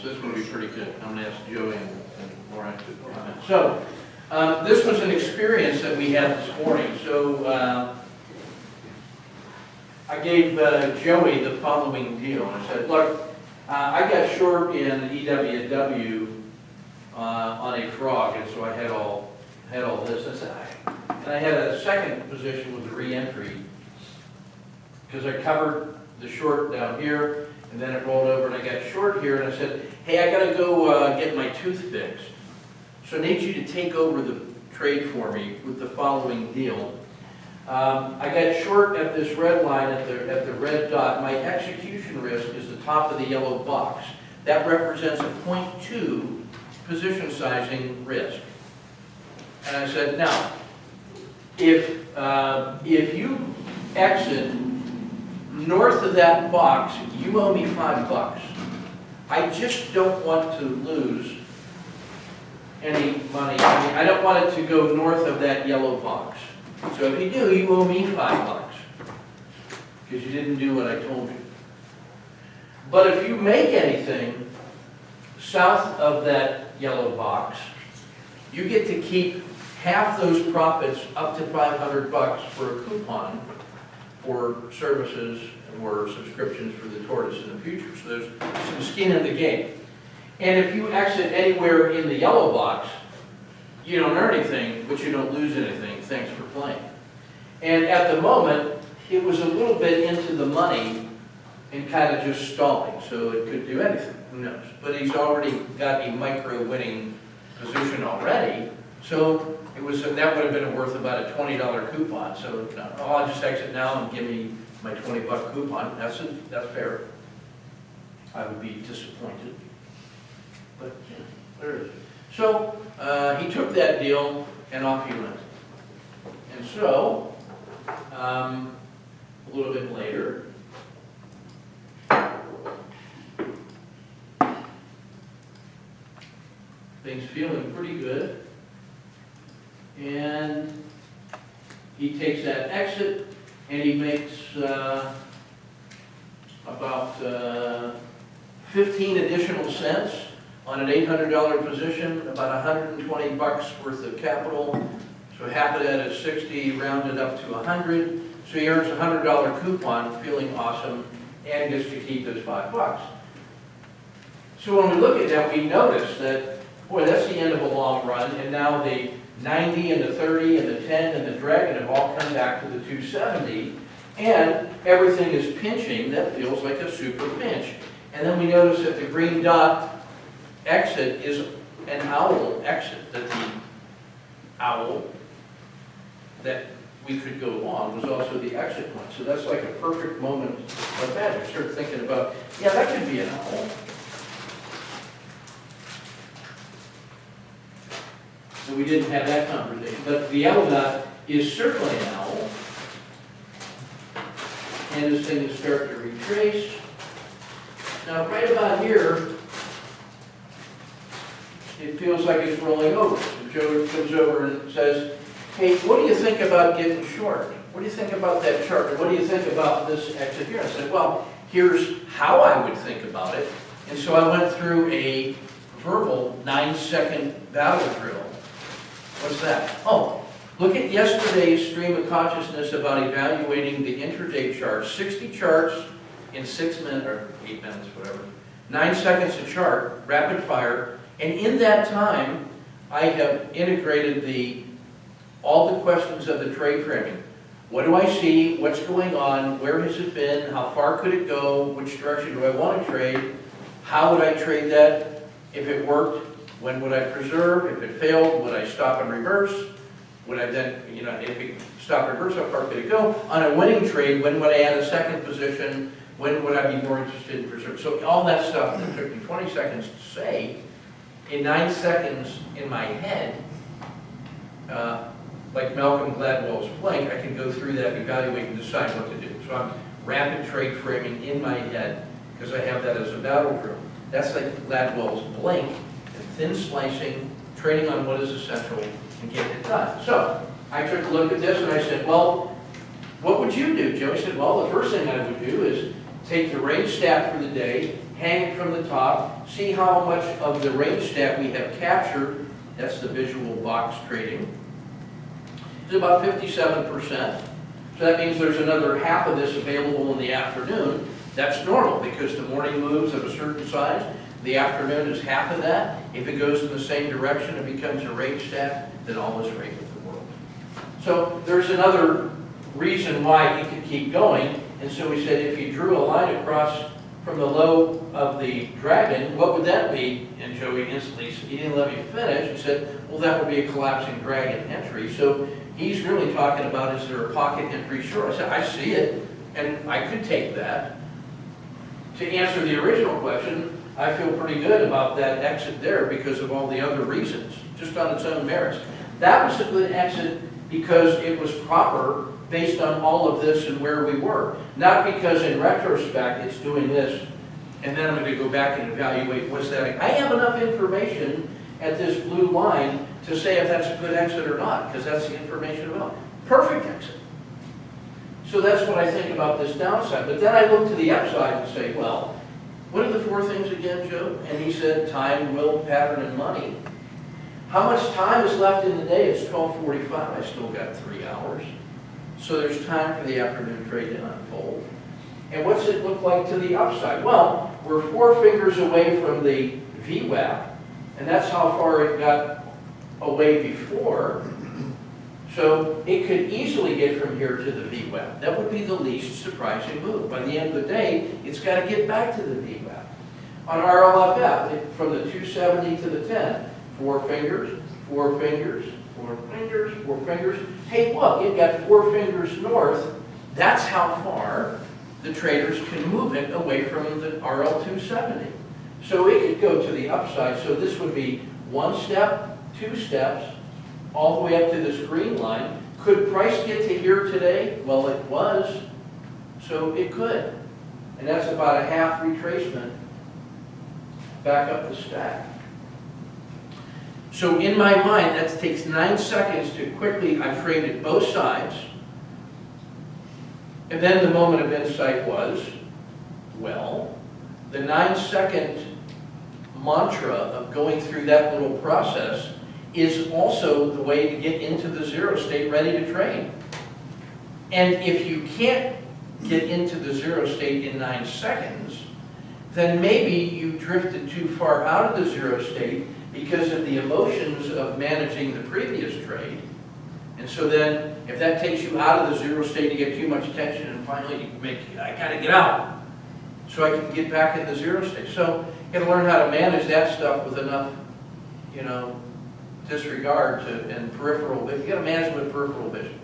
This is going to be pretty good. I'm going to ask Joey and Laura to comment. So, this was an experience that we had this morning. So, I gave Joey the following deal. I said, look, I got short in EWW on a frog, and so I had all this. And I had a second position with the re-entry because I covered the short down here, and then it rolled over and I got short here, and I said, hey, I gotta go get my tooth fixed. So I need you to take over the trade for me with the following deal. I got short at this red line at the red dot. My execution risk is the top of the yellow box. That represents a 0.2 position sizing risk. And I said, now, if you exit north of that box, you owe me $5. I just don't want to lose any money. I mean, I don't want it to go north of that yellow box. So if you do, you owe me $5 because you didn't do what I told you. But if you make anything south of that yellow box, you get to keep half those profits up to $500 for a coupon for services or subscriptions for the tortoise in the future. So there's some skin in the game. And if you exit anywhere in the yellow box, you don't earn anything, but you don't lose anything. Thanks for playing. And at the moment, it was a little bit into the money and kind of just stalling, so it could do anything. Who knows? But he's already got a micro winning position already, so that would have been worth about a $20 coupon. So I'll just exit now and give me my $20 coupon. That's fair. I would be disappointed, but yeah, there it is. So he took that deal and off he went. And so a little bit later, things feeling pretty good. And he takes that exit and he makes about 15 additional cents on an $800 position, about $120 worth of capital. So half of that is 60, rounded up to 100. So he earns a $100 coupon, feeling awesome, and gets to keep his $5. So when we look at that, we notice that, boy, that's the end of a long run, and now the 90 and the 30 and the 10 and the dragon have all come back to the 270, and everything is pinching. That feels like a super pinch. And then we notice that the green dot exit is an owl exit, that the owl that we could go long was also the exit point. So that's like a perfect moment like that. You start thinking about, yeah, that could be an owl. So we didn't have that conversation. But the yellow dot is certainly an owl. And this thing is starting to retrace. Now, right about here, it feels like it's rolling over. So Joe comes over and says, hey, what do you think about getting short? What do you think about that chart? What do you think about this exit here? I said, well, here's how I would think about it. And so I went through a verbal 9-second battle drill. What's that? Oh, look at yesterday's stream of consciousness about evaluating the intraday charts. 60 charts in 6 minutes, or 8 minutes, whatever. 9 seconds a chart, rapid fire. And in that time, I have integrated all the questions of the trade framing. What do I see? What's going on? Where has it been? How far could it go? Which direction do I want to trade? How would I trade that? If it worked, when would I preserve? If it failed, would I stop and reverse? Would I then, if it stop and reverse, how far could it go? On a winning trade, when would I add a second position? When would I be more interested in preserve? So all that stuff that took me 20 seconds to say, in 9 seconds in my head, like Malcolm Gladwell's blank, I can go through that, evaluate, and decide what to do. So I'm rapid trade framing in my head because I have that as a battle drill. That's like Gladwell's blank, and thin slicing, trading on what is essential, and getting it done. So I took a look at this and I said, well, what would you do, Joe? He said, well, the first thing I would do is take the range stat for the day, hang it from the top, see how much of the range stack we have captured. That's the visual box trading. It's about 57%. So that means there's another half of this available in the afternoon. That's normal because the morning moves of a certain size. The afternoon is half of that. If it goes in the same direction, it becomes a range stack, then all is right with the world. So there's another reason why you could keep going. And so we said if you drew a line across from the low of the dragon, what would that be? And Joey instantly, he didn't let me finish. He said, well, that would be a collapsing dragon entry. So he's really talking about, is there a pocket entry short? I said, I see it, and I could take that. To answer the original question, I feel pretty good about that exit there because of all the other reasons, just on its own merits. That was a good exit because it was proper based on all of this and where we were. Not because in retrospect it's doing this, and then I'm going to go back and evaluate what's that. I have enough information at this blue line to say if that's a good exit or not, because that's the information about. Perfect exit. So that's what I think about this downside. But then I look to the upside and say, well, what are the four things again, Joe? And he said time, will, pattern, and money. How much time is left in the day? It's 12:45. I still got 3 hours. So there's time for the afternoon trade to unfold. And what's it look like to the upside? Well, we're 4 fingers away from the VWAP, and that's how far it got away before. So it could easily get from here to the VWAP. That would be the least surprising move. By the end of the day, it's got to get back to the VWAP. On RLFF, from the 270 to the 10, 4 fingers, 4 fingers, 4 fingers, 4 fingers. Hey, look, it got 4 fingers north. That's how far the traders can move it away from the RL270. So it could go to the upside. So this would be 1 step, 2 steps, all the way up to this green line. Could price get to here today? Well, it was, so it could. And that's about a half retracement back up the stack. So in my mind, that takes 9 seconds to quickly, I've traded both sides. And then the moment of insight was, well, the 9-second mantra of going through that little process is also the way to get into the zero state ready to trade. And if you can't get into the zero state in 9 seconds, then maybe you drifted too far out of the zero state because of the emotions of managing the previous trade. And so then, if that takes you out of the zero state, you get too much tension, and finally you make, I gotta get out so I can get back in the zero state. So you gotta learn how to manage that stuff with enough, disregard to, and peripheral vision. You gotta manage with peripheral vision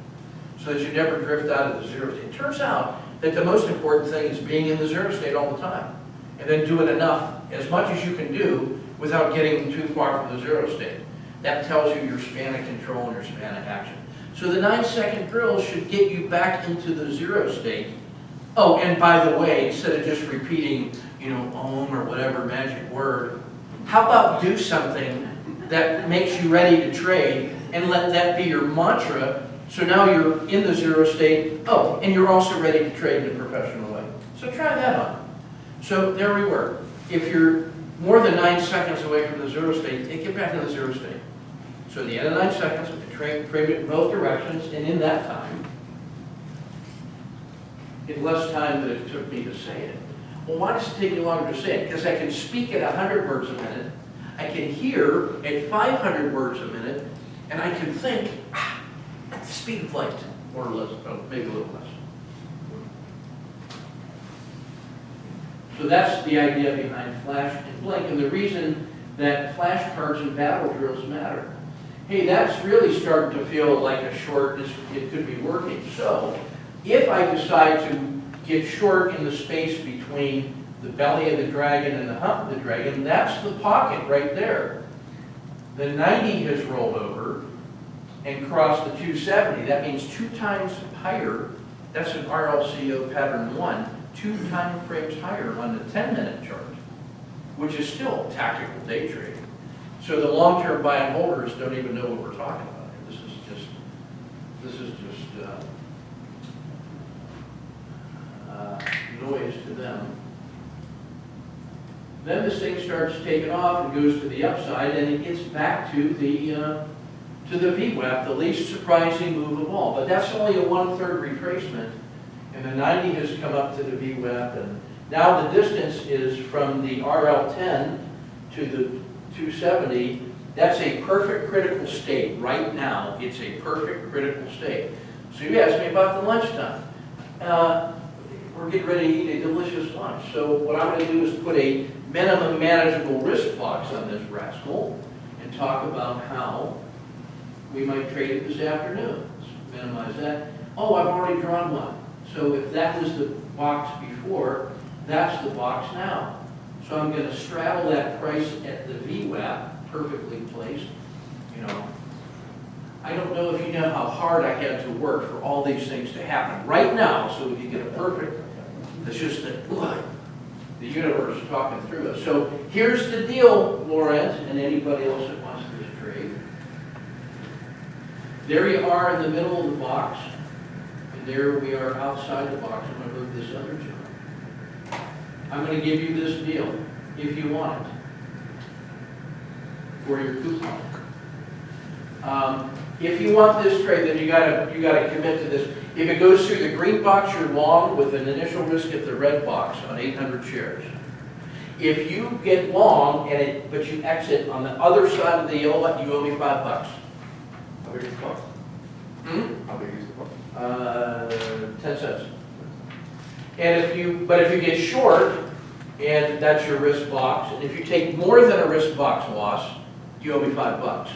so that you never drift out of the zero state. It turns out that the most important thing is being in the zero state all the time, and then doing enough, as much as you can do, without getting too far from the zero state. That tells you your span of control and your span of action. So the 9-second drill should get you back into the zero state. Oh, and by the way, instead of just repeating, Om or whatever magic word, how about do something that makes you ready to trade and let that be your mantra. So now you're in the zero state. Oh, and you're also ready to trade in a professional way. So try that on. So there we were. If you're more than 9 seconds away from the zero state, get back to the zero state. So at the end of 9 seconds, we trade it in both directions, and in that time, in less time than it took me to say it. Well, why does it take me longer to say it? Because I can speak at 100 words a minute, I can hear at 500 words a minute, and I can think at the speed of light, more or less, maybe a little less. So that's the idea behind flash and blink, and the reason that flashcards and battle drills matter. Hey, that's really starting to feel like a short, it could be working. So if I decide to get short in the space between the belly of the dragon and the hump of the dragon, that's the pocket right there. The 90 has rolled over and crossed the 270. That means 2 times higher. That's an RLCO pattern 1, 2 time frames higher on the 10-minute chart, which is still tactical day trading. So the long-term buy and holders don't even know what we're talking about here. This is just noise to them. Then this thing starts taking off and goes to the upside, and it gets back to the VWAP, the least surprising move of all. But that's only a 1/3 retracement, and the 90 has come up to the VWAP, and now the distance is from the RL10 to the 270. That's a perfect critical state. Right now, it's a perfect critical state. So you asked me about the lunchtime. We're getting ready to eat a delicious lunch. So what I'm going to do is put a minimum manageable risk box on this rascal and talk about how we might trade it this afternoon. Let's minimize that. Oh, I've already drawn one. So if that was the box before, that's the box now. So I'm going to straddle that price at the VWAP, perfectly placed. You know, I don't know if you know how hard I had to work for all these things to happen right now so we could get a perfect. It's just that the universe is talking through us. So here's the deal, Laurent, and anybody else that wants this trade. There you are in the middle of the box, and there we are outside the box. I'm going to move this other chart. I'm going to give you this deal if you want it for your coupon. If you want this trade, then you gotta commit to this. If it goes through the green box, you're long with an initial risk at the red box on 800 shares. If you get long but you exit on the other side of the yellow, you owe me $5. How big is the box? Hmm? How big is the box? 10 cents. And if you get short, and that's your risk box, and if you take more than a risk box loss, you owe me $5.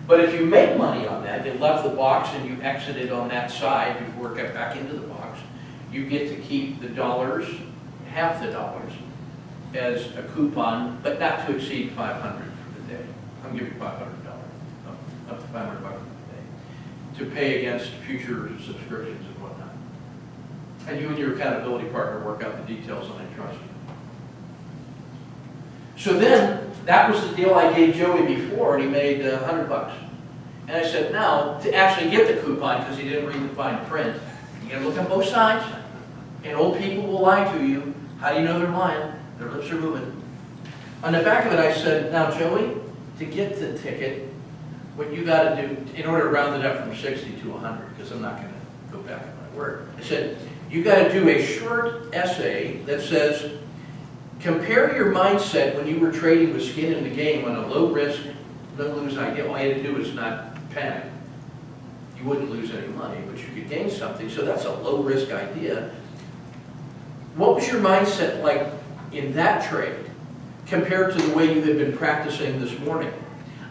But if you make money on that, you left the box and you exited on that side before it got back into the box, you get to keep the dollars, half the dollars, as a coupon, but not to exceed $500 for the day. I'm giving you $500, up to $500 for the day, to pay against future subscriptions and whatnot. And you and your accountability partner work out the details, and I trust you. So then, that was the deal I gave Joey before, and he made $100. And I said, now, to actually get the coupon, because he didn't read the fine print, you gotta look on both sides, and old people will lie to you. How do you know they're lying? Their lips are moving. On the back of it, I said, now, Joey, to get the ticket, what you gotta do, in order to round it up from 60 to 100, because I'm not gonna go back on my word, I said, you gotta do a short essay that says, compare your mindset when you were trading with skin in the game on a low risk, no lose idea. All you had to do was not panic. You wouldn't lose any money, but you could gain something. So that's a low risk idea. What was your mindset like in that trade compared to the way you had been practicing this morning?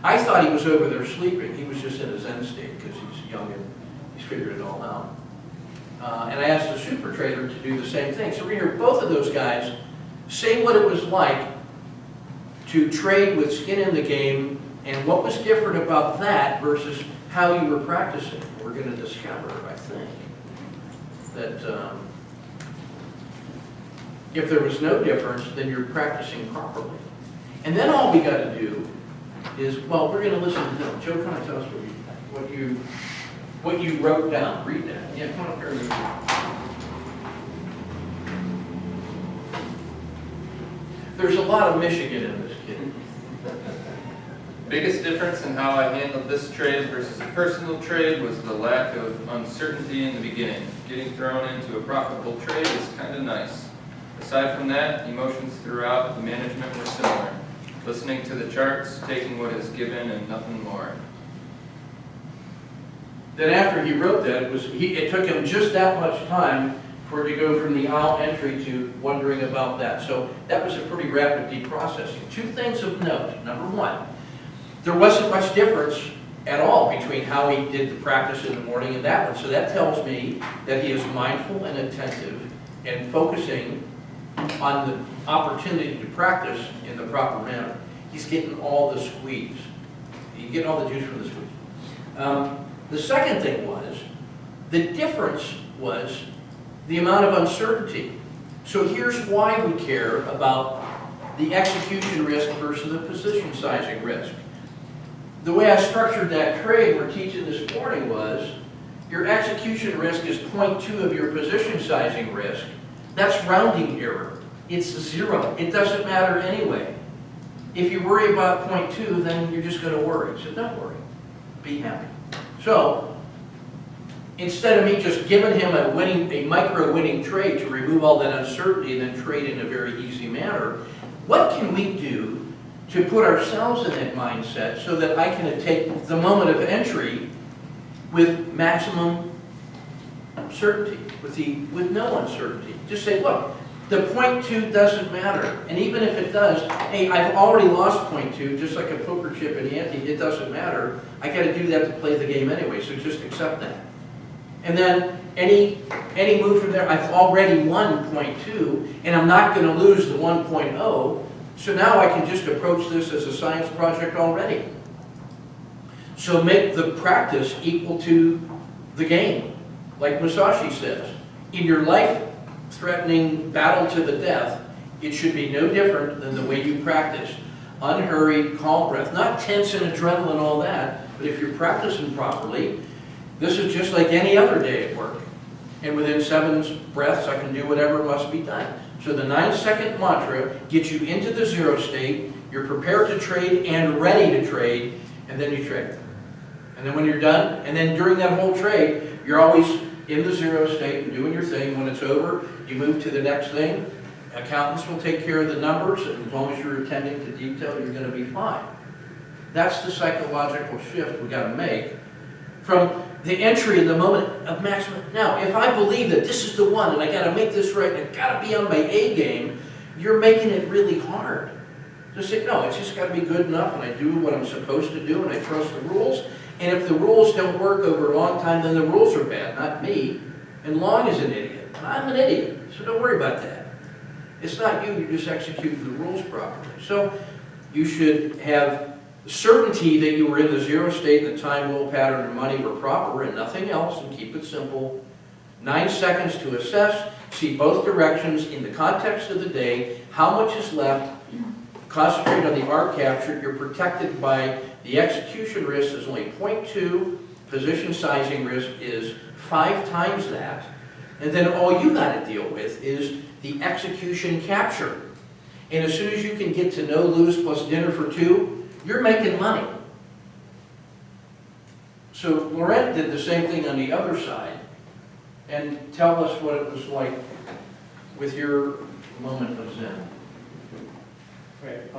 I thought he was over there sleeping. He was just in his end state because he's young and he's figured it all out. And I asked the super trader to do the same thing. So we're going to hear both of those guys say what it was like to trade with skin in the game and what was different about that versus how you were practicing. We're going to discover, I think, that if there was no difference, then you're practicing properly. And then all we got to do is, well, we're going to listen to him. Joe, kind of tell us what you wrote down. Read that. Yeah, come on up here and read that. There's a lot of Michigan in this kid. Biggest difference in how I handled this trade versus a personal trade was the lack of uncertainty in the beginning. Getting thrown into a profitable trade is kind of nice. Aside from that, emotions throughout the management were similar. Listening to the charts, taking what is given, and nothing more. Then after he wrote that, it took him just that much time for it to go from the aisle entry to wondering about that. So that was a pretty rapid deprocessing. Two things of note. Number one, there wasn't much difference at all between how he did the practice in the morning and that one. So that tells me that he is mindful and attentive and focusing on the opportunity to practice in the proper manner. He's getting all the squeeze. He's getting all the juice from the squeeze. The second thing was, the difference was the amount of uncertainty. So here's why we care about the execution risk versus the position sizing risk. The way I structured that trade we're teaching this morning was, your execution risk is 0.2 of your position sizing risk. That's rounding error. it's 0. It doesn't matter anyway. If you worry about 0.2, then you're just gonna worry. So don't worry, be happy. So, instead of me just giving him a micro winning trade to remove all that uncertainty and then trade in a very easy manner, what can we do to put ourselves in that mindset so that I can take the moment of entry with maximum certainty, with no uncertainty? Just say, look, the 0.2 doesn't matter, and even if it does, hey, I've already lost 0.2, just like a poker chip in the ante, it doesn't matter. I got to do that to play the game anyway, so just accept that. And then any move from there, I've already won 0.2, and I'm not going to lose the 1.0, so now I can just approach this as a science project already. So make the practice equal to the game. Like Musashi says, in your life-threatening battle to the death, it should be no different than the way you practice. Unhurried, calm breath, not tense and adrenaline, all that, but if you're practicing properly, this is just like any other day at work. And within 7 breaths, I can do whatever must be done. So the 9-second mantra gets you into the 0 state, you're prepared to trade and ready to trade, and then you trade. And then when you're done, and then during that whole trade, you're always in the 0 state and doing your thing. When it's over, you move to the next thing. Accountants will take care of the numbers, and as long as you're attending to detail, you're going to be fine. That's the psychological shift we got to make from the entry in the moment of maximum. Now, if I believe that this is the one, and I got to make this right, and I got to be on my A game, you're making it really hard. Just say, no, it's just got to be good enough, and I do what I'm supposed to do, and I trust the rules. And if the rules don't work over a long time, then the rules are bad, not me. And Long is an idiot. I'm an idiot, so don't worry about that. It's not you, you just executed the rules properly. So you should have certainty that you were in the 0 state and the time, will, pattern, and money were proper and nothing else, and keep it simple. 9 seconds to assess, see both directions in the context of the day, how much is left, concentrate on the arc captured, you're protected by the execution risk is only 0.2, position sizing risk is 5 times that, and then all you got to deal with is the execution capture. And as soon as you can get to no lose plus dinner for 2, you're making money. So Laurent did the same thing on the other side, and tell us what it was like with your moment of Zen. Right.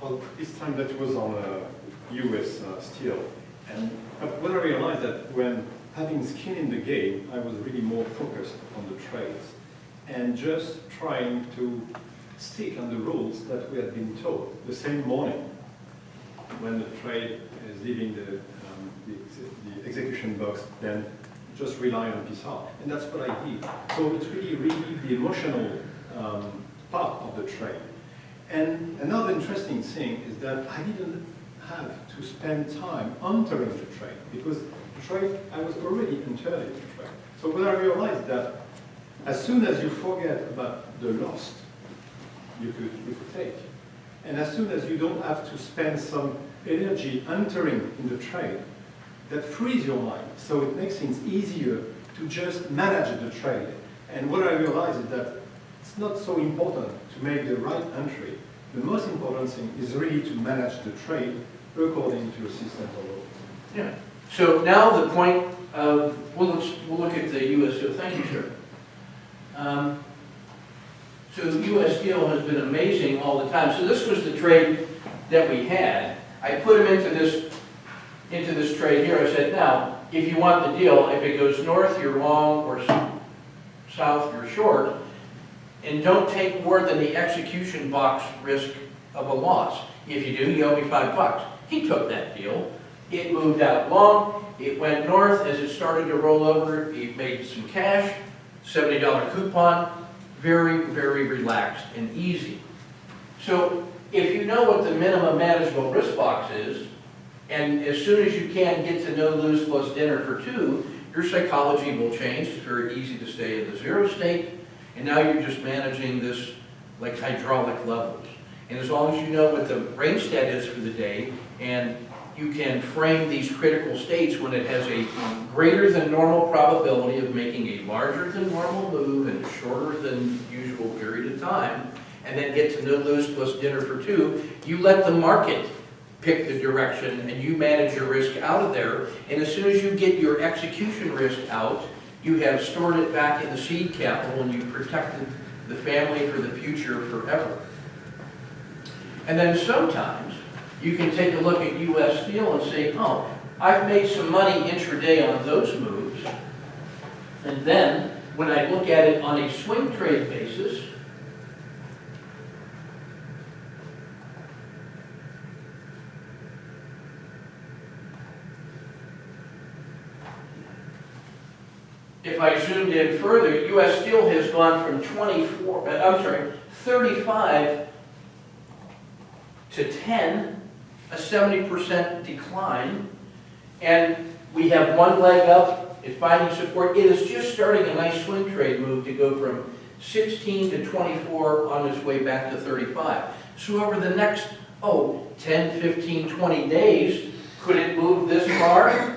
Well, this time that was on US steel, and when I realized that when having skin in the game, I was really more focused on the trades and just trying to stick on the rules that we had been taught the same morning when the trade is leaving the execution box, then just rely on PCR. And that's what I did. So it really relieved the emotional part of the trade. And another interesting thing is that I didn't have to spend time entering the trade because the trade, I was already entering the trade. So when I realized that as soon as you forget about the loss, you could take. And as soon as you don't have to spend some energy entering in the trade, that frees your mind. So it makes things easier to just manage the trade. And what I realized is that it's not so important to make the right entry. The most important thing is really to manage the trade according to a system of rules. Yeah. So now the point of, we'll look at the U.S. Steel. Thank you, sir. So U.S. Steel has been amazing all the time. So this was the trade that we had. I put him into this trade here. I said, now, if you want the deal, if it goes north, you're long, or south, you're short. And don't take more than the execution box risk of a loss. If you do, you owe me $5. He took that deal. It moved out long. It went north. As it started to roll over, he made some cash, $70 coupon. Very, very relaxed and easy. So if you know what the minimum manageable risk box is, and as soon as you can get to no lose plus dinner for 2, your psychology will change. It's very easy to stay in the 0 state. And now you're just managing this like hydraulic levels. And as long as you know what the range stat is for the day, and you can frame these critical states when it has a greater than normal probability of making a larger than normal move in a shorter than usual period of time, and then get to no lose plus dinner for two. You let the market pick the direction and you manage your risk out of there, and as soon as you get your execution risk out, you have stored it back in the seed capital and you protected the family for the future forever. And then sometimes you can take a look at U.S. Steel and say, oh, I've made some money intraday on those moves. And then when I look at it on a swing trade basis, if I zoomed in further, U.S. Steel has gone from 35 to 10, a 70% decline, and we have one leg up, it's finding support. It is just starting a nice swing trade move to go from 16 to 24 on its way back to 35. So over the next, 10, 15, 20 days, could it move this far?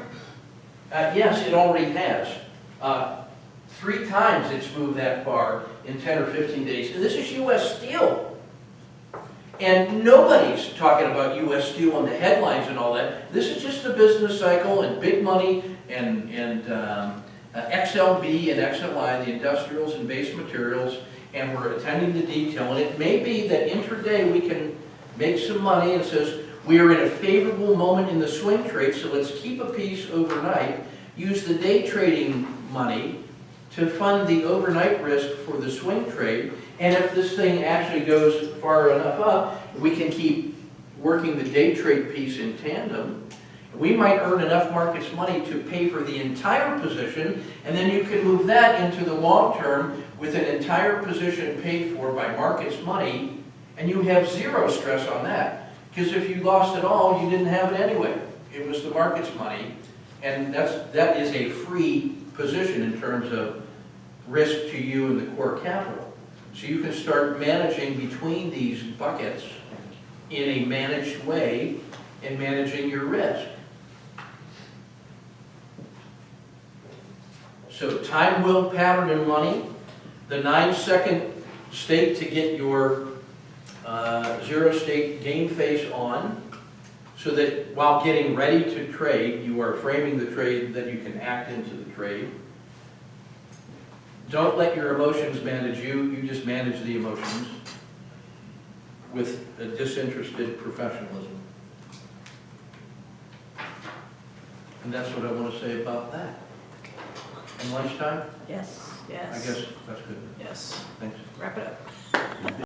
Yes, it already has. 3 times it's moved that far in 10 or 15 days. And this is U.S. Steel. And nobody's talking about U.S. Steel in the headlines and all that. This is just the business cycle and big money and XLB and XLI, the industrials and base materials, and we're attending to detail. And it may be that intraday we can make some money, and it says we are in a favorable moment in the swing trade, so let's keep a piece overnight, use the day trading money to fund the overnight risk for the swing trade, and if this thing actually goes far enough up, we can keep working the day trade piece in tandem. We might earn enough markets money to pay for the entire position, and then you can move that into the long term with an entire position paid for by markets money, and you have zero stress on that. Because if you lost it all, you didn't have it anyway. It was the market's money, and that is a free position in terms of risk to you and the core capital. So you can start managing between these buckets in a managed way and managing your risk. So time, will, pattern, and money. The 9-second state to get your 0 state game face on, so that while getting ready to trade, you are framing the trade that you can act into the trade. Don't let your emotions manage you, you just manage the emotions with a disinterested professionalism. And that's what I want to say about that. And lunchtime? Yes, I yes, guess that's good. yes. Thanks. Wrap it up.